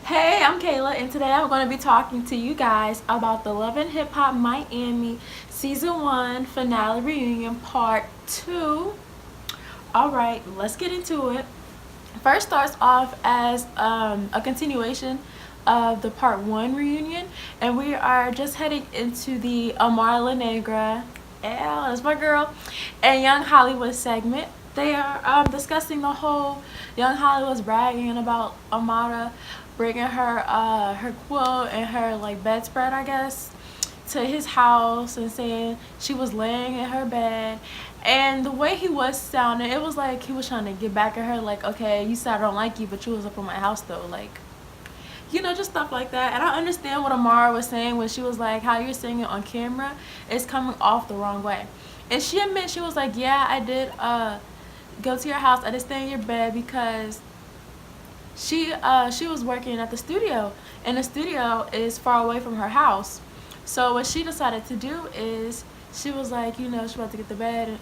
Hey, I'm Kayla, and today I'm going to be talking to you guys about the Love and Hip Hop Miami Season 1 Finale Reunion Part 2. Alright, let's get into it. First starts off as a continuation of the Part 1 reunion, and we are just heading into the Amara Negra, yeah, that's my girl, and Young Hollywood segment. They are discussing the whole Young Hollywood's bragging about Amara bringing her quilt and her like bedspread, I guess, to his house and saying she was laying in her bed. And the way he was sounding, it was like he was trying to get back at her, like, okay, you said I don't like you, but you was up in my house though, like, you know, just stuff like that. And I understand what Amara was saying when she was like, how you're saying it on camera is coming off the wrong way. And she admits, she was like, yeah, I did go to your house, I did stay in your bed because she was working at the studio, and the studio is far away from her house. So what she decided to do is she was like, you know, she about to get the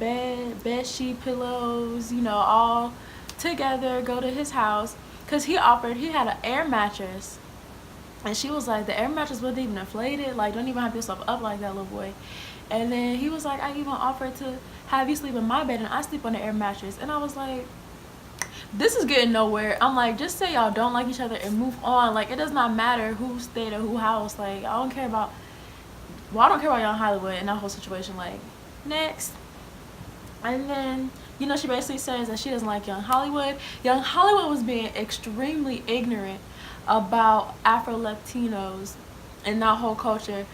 bed sheet, pillows, you know, all together, go to his house, because he had an air mattress. And she was like, the air mattress wasn't even inflated, like, don't even have yourself up like that, little boy. And then he was like, I even offered to have you sleep in my bed and I sleep on the air mattress. And I was like, this is getting nowhere. I'm like, just say y'all don't like each other and move on. Like, it does not matter who stayed at who house. Like, I don't care about Young Hollywood and that whole situation. Like, next. And then, you know, she basically says that she doesn't like Young Hollywood. Young Hollywood was being extremely ignorant about Afro-Latinos and that whole culture.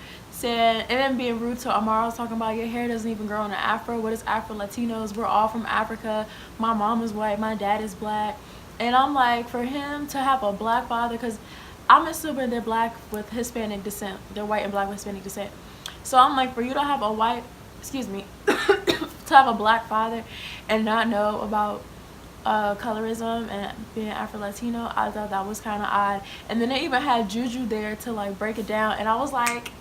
And then being rude to Amara, was talking about your hair doesn't even grow in an afro. What is Afro-Latinos? We're all from Africa. My mom is white, my dad is black. And I'm like, for him to have a black father, because I'm assuming they're black with Hispanic descent. They're white and black with Hispanic descent. So I'm like, for you to have a to have a black father and not know about colorism and being Afro-Latino, I thought that was kind of odd. And then they even had Juju there to like break it down, and I was like,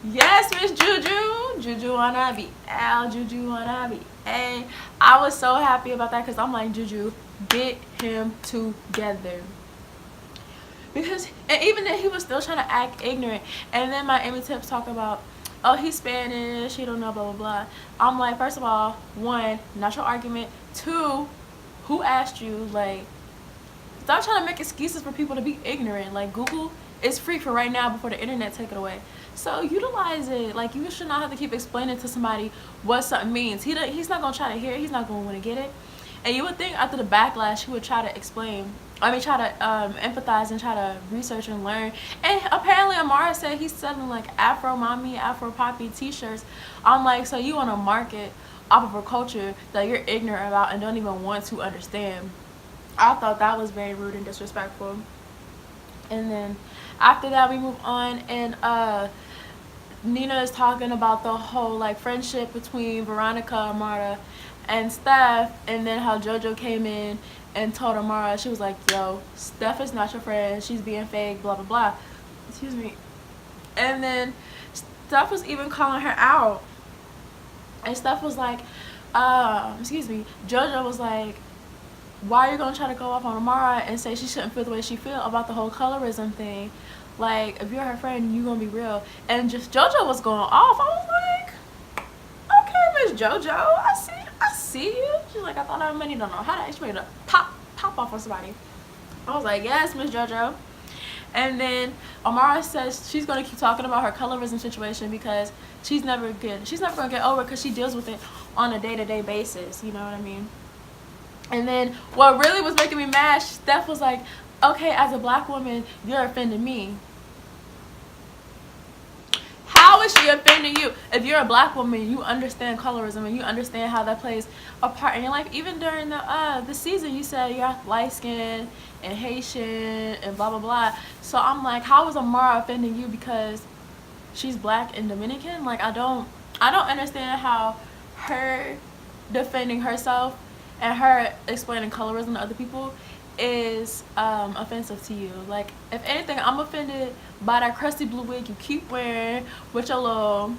yes, Miss Juju. Juju wanna be L. Juju wanna be A. I was so happy about that because I'm like, Juju, get him together. Because, and even then, he was still trying to act ignorant. And then my Amy Tips talk about, oh, he's Spanish, he don't know, blah, blah, blah. I'm like, first of all, one, not your argument. Two, who asked you? Like, stop trying to make excuses for people to be ignorant. Like, Google is free for right now before the internet take it away. So utilize it. Like, you should not have to keep explaining to somebody what something means. He's not going to try to hear it. He's not going to want to get it. And you would think after the backlash, he would try to explain. I mean, try to empathize and try to research and learn. And apparently Amara said he's selling like Afro Mommy, Afro Poppy t-shirts. I'm like, so you want to market off of a culture that you're ignorant about and don't even want to understand. I thought that was very rude and disrespectful. And then after that, we move on, and Nina is talking about the whole like friendship between Veronica, Amara, and Steph, and then how JoJo came in and told Amara, she was like, yo, Steph is not your friend, she's being fake, blah blah blah. Excuse me. And then Steph was even calling her out, and Steph was like, excuse me, JoJo was like, why are you gonna try to go off on Amara and say she shouldn't feel the way she feel about the whole colorism thing? Like, if you're her friend, you gonna be real. And just JoJo was going off. I was like, okay, Miss JoJo, I see you. She's like, I thought I many don't know how to actually pop off on somebody. I was like, yes, Miss JoJo. And then Amara says she's gonna keep talking about her colorism situation because she's never gonna get over it because she deals with it on a day-to-day basis. You know what I mean? And then what really was making me mad, Steph was like, okay, as a black woman, you're offending me. How is she offending you? If you're a black woman, you understand colorism and you understand how that plays a part in your life. Even during the season, you said you're light skinned and Haitian and blah blah blah. So I'm like, how is Amara offending you because she's black and Dominican? Like, I don't understand how her defending herself and her explaining colorism to other people is offensive to you. Like, if anything, I'm offended by that crusty blue wig you keep wearing with your little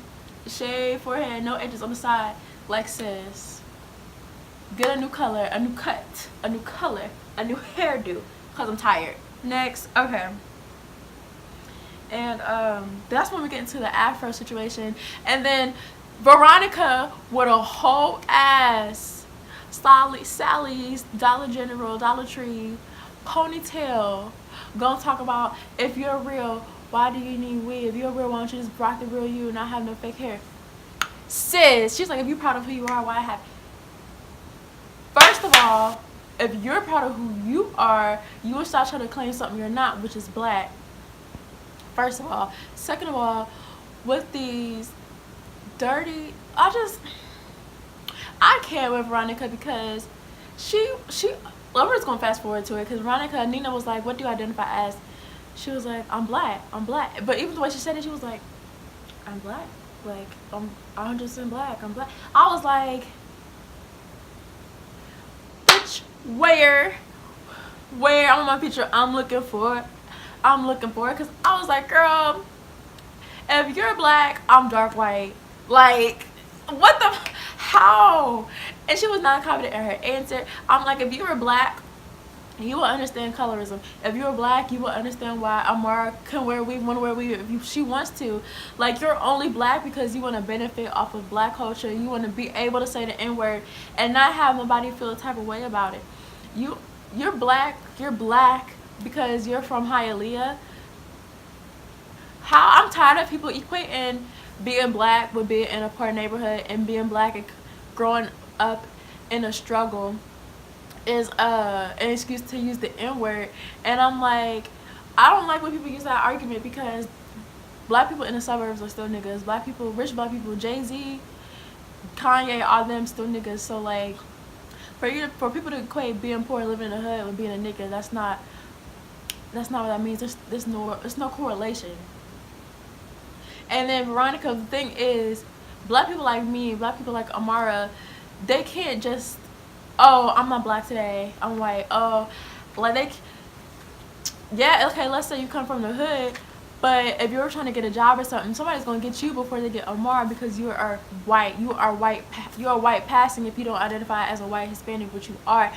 Shay forehead, no edges on the side. Like, sis, get a new color, a new cut, a new color, a new hairdo, because I'm tired. Next, okay. And that's when we get into the Afro situation. And then Veronica with a whole ass Sally's Dollar General, Dollar Tree ponytail. Gonna talk about, if you're real, why do you need weave? If you're real, why don't you just rock the real you and not have no fake hair? Sis, she's like, if you're proud of who you are, why have? First of all, if you're proud of who you are, you will stop trying to claim something you're not, which is black. First of all. Second of all, with these dirty, I can't with Veronica because we're just gonna fast forward to it, because Veronica, Nina was like, what do you identify as? She was like, I'm black. But even the way she said it, she was like, I'm black. Like, I'm 100% black. I'm black. I was like, bitch, where on my picture I'm looking for it, because I was like, girl, if you're black, I'm dark white. Like, what the, how? And she was not confident in her answer. I'm like, if you were black, you will understand colorism. If you're black, you will understand why Amara can wear weave, want to wear weave if she wants to. Like, you're only black because you want to benefit off of black culture. You want to be able to say the N-word and not have nobody feel a type of way about it. You're black because you're from Hialeah. I'm tired of people equating being black with being in a poor neighborhood, and being black and growing up in a struggle is an excuse to use the N-word. And I'm like, I don't like when people use that argument, because black people in the suburbs are still niggas. Black people, rich black people, Jay-Z, Kanye, all them still niggas. So like, for people to equate being poor and living in the hood with being a nigga, that's not what that means. There's no correlation. And then Veronica, the thing is, black people like me, black people like Amara, they can't just, oh, I'm not black today, I'm white. Oh, like yeah, okay, let's say you come from the hood, but if you're trying to get a job or something, somebody's gonna get you before they get Amara, because you are white. You are white passing if you don't identify as a white Hispanic, which you are.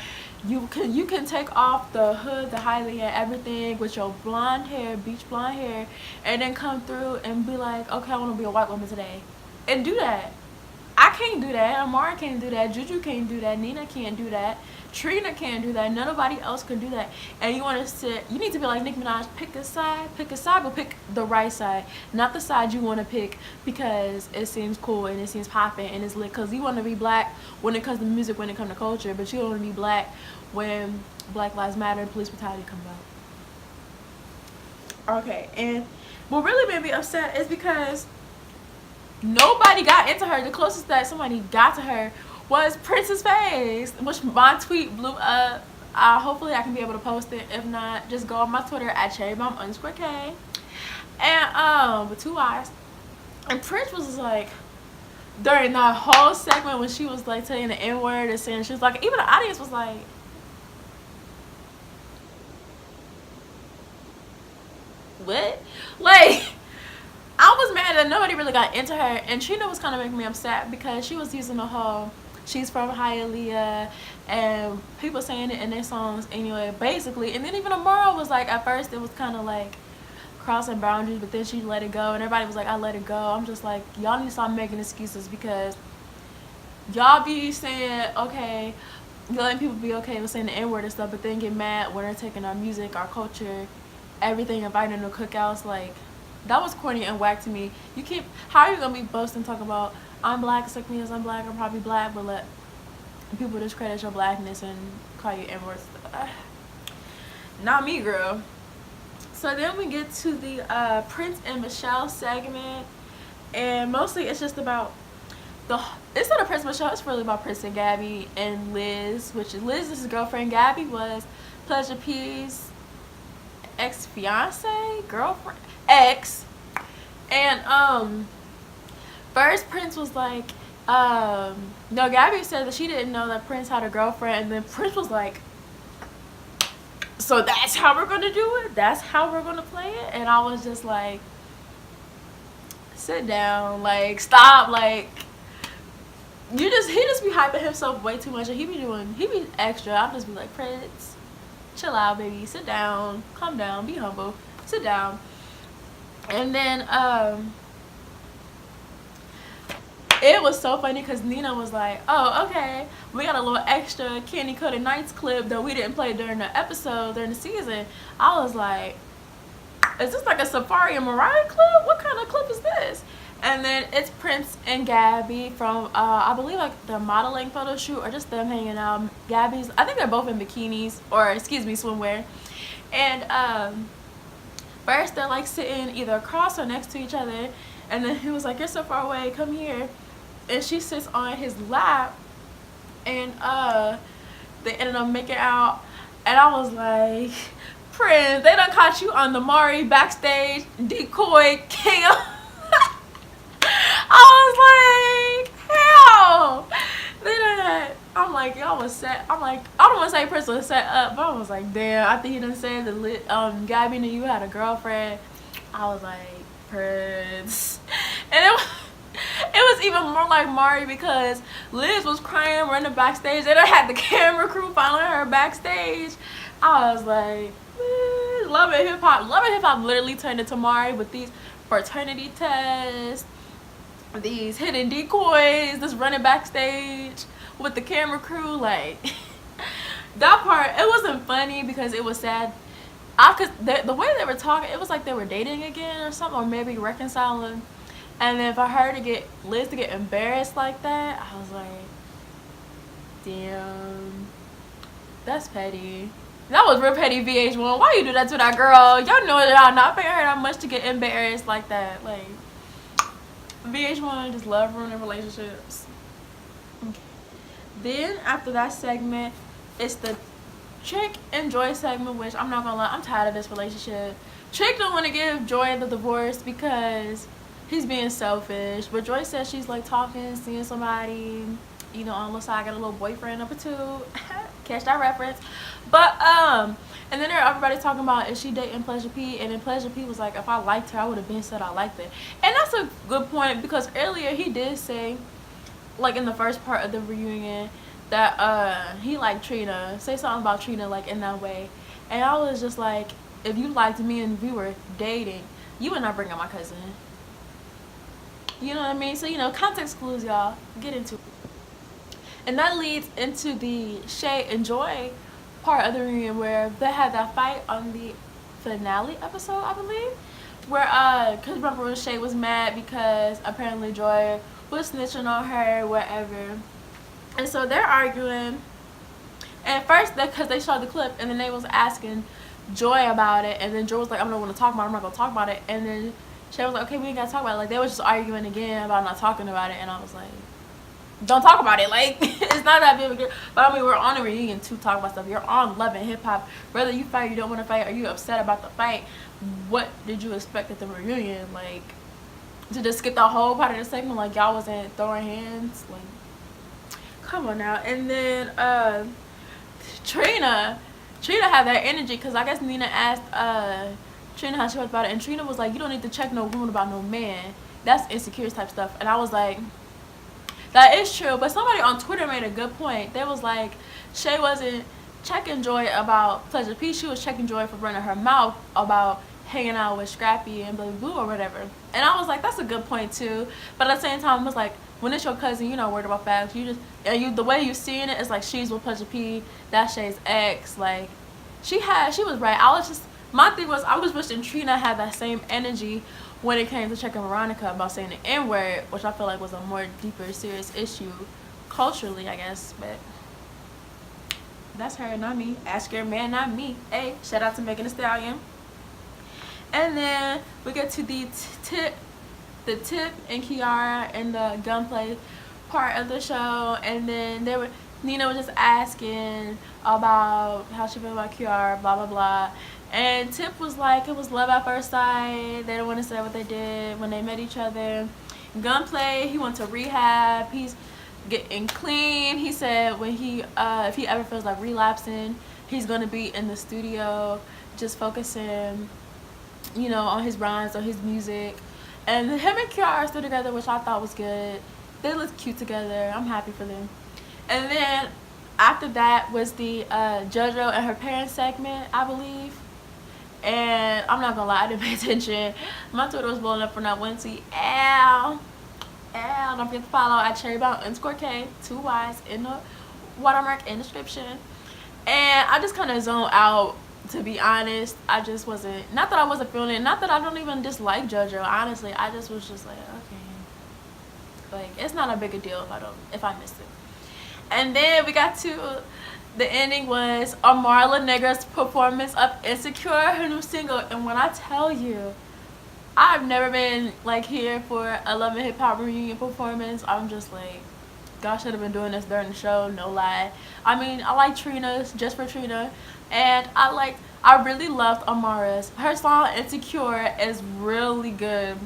You can take off the hood, the Hialeah, everything with your blonde hair, beach blonde hair, and then come through and be like, okay, I want to be a white woman today, and do that. I can't do that. Amara can't do that. Juju can't do that. Nina can't do that. Trina can't do that. Nobody else can do that. And you want to sit, you need to be like Nicki Minaj, pick a side, but pick the right side, not the side you want to pick because it seems cool and it seems popping and it's lit. Because you want to be black when it comes to music, when it comes to culture, but you don't want to be black when Black Lives Matter and police brutality comes out. Okay, and what really made me upset is because nobody got into her. The closest that somebody got to her was Prince's face, which my tweet blew up. Hopefully I can be able to post it. If not, just go on my Twitter at cherrybomb_k. And with 2 eyes. And Prince was just like, during that whole segment when she was like saying the N-word and saying, she was like, even the audience was like, what? Like, I was mad that nobody really got into her. And Trina was kind of making me upset because she was using the whole, she's from Hialeah, and people saying it in their songs anyway, basically. And then even Amara was like, at first it was kind of like crossing boundaries, but then she let it go, and everybody was like, I let it go. I'm just like, y'all need to stop making excuses, because y'all be saying, okay, you're letting people be okay with saying the N-word and stuff, but then get mad when they're taking our music, our culture, everything, inviting to cookouts. Like, that was corny and whack to me. You keep, how are you gonna be boasting, talking about I'm black, it's like me as I'm black, I'm probably black, but let people discredit your blackness and call you N-words? Not me, girl. So then we get to the Prince and Michelle segment, and mostly it's just about it's not a Prince and Michelle, it's really about Prince and Gabby and Liz, which Liz is his girlfriend. Gabby was Pleasure P's ex-fiance, girlfriend, ex. And first Prince was like, no, Gabby said that she didn't know that Prince had a girlfriend, and then Prince was like, so that's how we're gonna do it? That's how we're gonna play it? And I was just like, sit down, like, stop, like, he just be hyping himself way too much, and he be extra. I'll just be like, Prince, chill out, baby, sit down, calm down, be humble, sit down. And then it was so funny because Nina was like, oh, okay, we got a little extra Candy Coated Nights clip that we didn't play during the episode, during the season. I was like, is this like a Safari and Mariah clip? What kind of clip is this? And then it's Prince and Gabby from, I believe, like the modeling photo shoot or just them hanging out. Gabby's, I think they're both in bikinis, or excuse me, swimwear. And first they're like sitting either across or next to each other. And then he was like, you're so far away, come here. And she sits on his lap. And they ended up making out. And I was like, Prince, they done caught you on the Mari backstage decoy cam. I was like, hell. They done, I'm like, y'all was set. I'm like, I don't want to say Prince was set up, but I was like, damn. I think he done said that Gabby knew you had a girlfriend. I was like, Prince. And it was even more like Mari because Liz was crying, running backstage. They done had the camera crew following her backstage. I was like, Love and Hip Hop. Love and Hip Hop literally turned into Mari with these fraternity tests, these hidden decoys, this running backstage with the camera crew. Like, that part, it wasn't funny because it was sad. Cause the way they were talking, it was like they were dating again or something, or maybe reconciling. And then for her to get Liz to get embarrassed like that, I was like, damn, that's petty. That was real petty, VH1. Why you do that to that girl? Y'all know that y'all not paying her that much to get embarrassed like that. Like, VH1 just love ruining relationships. Okay. Then after that segment, it's the Chick and Joy segment, which I'm not gonna lie, I'm tired of this relationship. Chick don't want to give Joy the divorce because he's being selfish, but Joy says she's like talking, seeing somebody, you know, on the side, got a little boyfriend number 2. Catch that reference. But and then everybody talking about, is she dating Pleasure P? And then Pleasure P was like, if I liked her, I would have been said I liked her. And that's a good point because earlier he did say, like in the first part of the reunion, that he liked Trina. Say something about Trina like in that way. And I was just like, if you liked me and we were dating, you would not bring up my cousin. You know what I mean? So, you know, context clues, y'all. Get into it. And that leads into the Shay and Joy part of the reunion where they had that fight on the finale episode, I believe. Where, because remember when Shay was mad because apparently Joy was snitching on her, whatever. And so they're arguing. And first, because they showed the clip, and then they was asking Joy about it. And then Joy was like, I'm not going to talk about it. I'm not going to talk about it. And then Shay was like, okay, we ain't got to talk about it. Like, they was just arguing again about not talking about it. And I was like, don't talk about it. Like, it's not that big of a deal. But I mean, we're on a reunion to talk about stuff. You're on Love and Hip Hop. Whether you fight, you don't want to fight, or you upset about the fight, what did you expect at the reunion? Like, to just skip the whole part of the segment, like y'all wasn't throwing hands? Like, come on now. And then Trina had that energy because I guess Nina asked Trina how she felt about it, and Trina was like, you don't need to check no woman about no man. That's insecure type stuff. And I was like, that is true. But somebody on Twitter made a good point. They was like, Shay wasn't checking Joy about Pleasure P. She was checking Joy for running her mouth about hanging out with Scrappy and Blue Blue or whatever. And I was like, that's a good point too. But at the same time, it was like, when it's your cousin, you're not worried about facts. You just, and you, the way you seeing it is like she's with Pleasure P, that's Shay's ex. Like, she was right. My thing was, I was wishing Trina had that same energy when it came to checking Veronica about saying the N-word, which I feel like was a more deeper, serious issue culturally, I guess. But that's her, not me. Ask your man, not me. Hey, shout out to Megan Thee Stallion. And then we get to the Tip and Kiara and the gunplay part of the show. And then Nina was just asking about how she felt about Kiara, blah blah blah. And Tip was like, it was love at first sight. They don't want to say what they did when they met each other. Gunplay, he went to rehab. He's getting clean. He said when if he ever feels like relapsing, he's gonna be in the studio, just focusing, you know, on his rhymes, on his music. And him and Kiara are still together, which I thought was good. They look cute together. I'm happy for them. And then After that was the JoJo and her parents segment, I believe. And I'm not gonna lie, I didn't pay attention. My Twitter was blowing up for not one see. Ow. Ow. Don't forget to follow at cherrybound_K, 2 Y's in the watermark in the description. And I just kind of zoned out, to be honest. I just wasn't, not that I wasn't feeling it, not that I don't even dislike JoJo, honestly. I just was just like, okay, like, it's not a big a deal if I missed it. And then we got to the ending was Amara Negra's performance of Insecure, her new single. And when I tell you, I've never been like here for a Love and Hip Hop reunion performance. I'm just like, God should have been doing this during the show, no lie. I mean, I like Trina's, just for Trina. And I really loved Amara's. Her song Insecure is really good.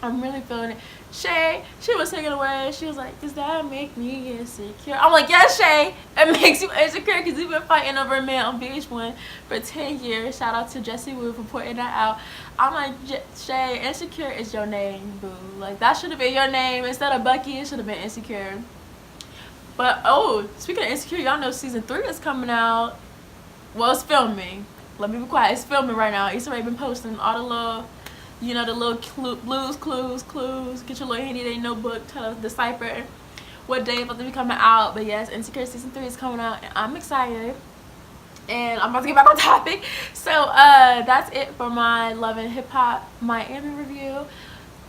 I'm really feeling it. Shay, she was singing away. She was like, does that make me insecure? I'm like, yes, Shay, it makes you insecure because you've been fighting over a man on VH1 for 10 years. Shout out to Jesse Wu for pointing that out. I'm like, Shay, Insecure is your name, boo. Like, that should have been your name. Instead of Bucky, it should have been Insecure. But, oh, speaking of Insecure, y'all know season 3 is coming out. Well, it's filming. Let me be quiet. It's filming right now. Issa Rae been posting all the little, you know, the little clues. Get your little handy dandy notebook to decipher what day it's about to be coming out. But yes, Insecure season 3 is coming out, and I'm excited. And I'm about to get back on topic. So that's it for my Love and Hip Hop Miami review.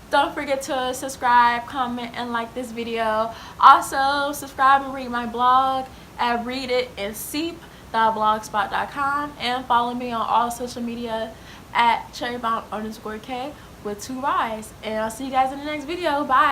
Don't forget to subscribe, comment, and like this video. Also, subscribe and read my blog at readitandseep.blogspot.com, and follow me on all social media at cherrybound_K with 2 Y's. And I'll see you guys in the next video. Bye.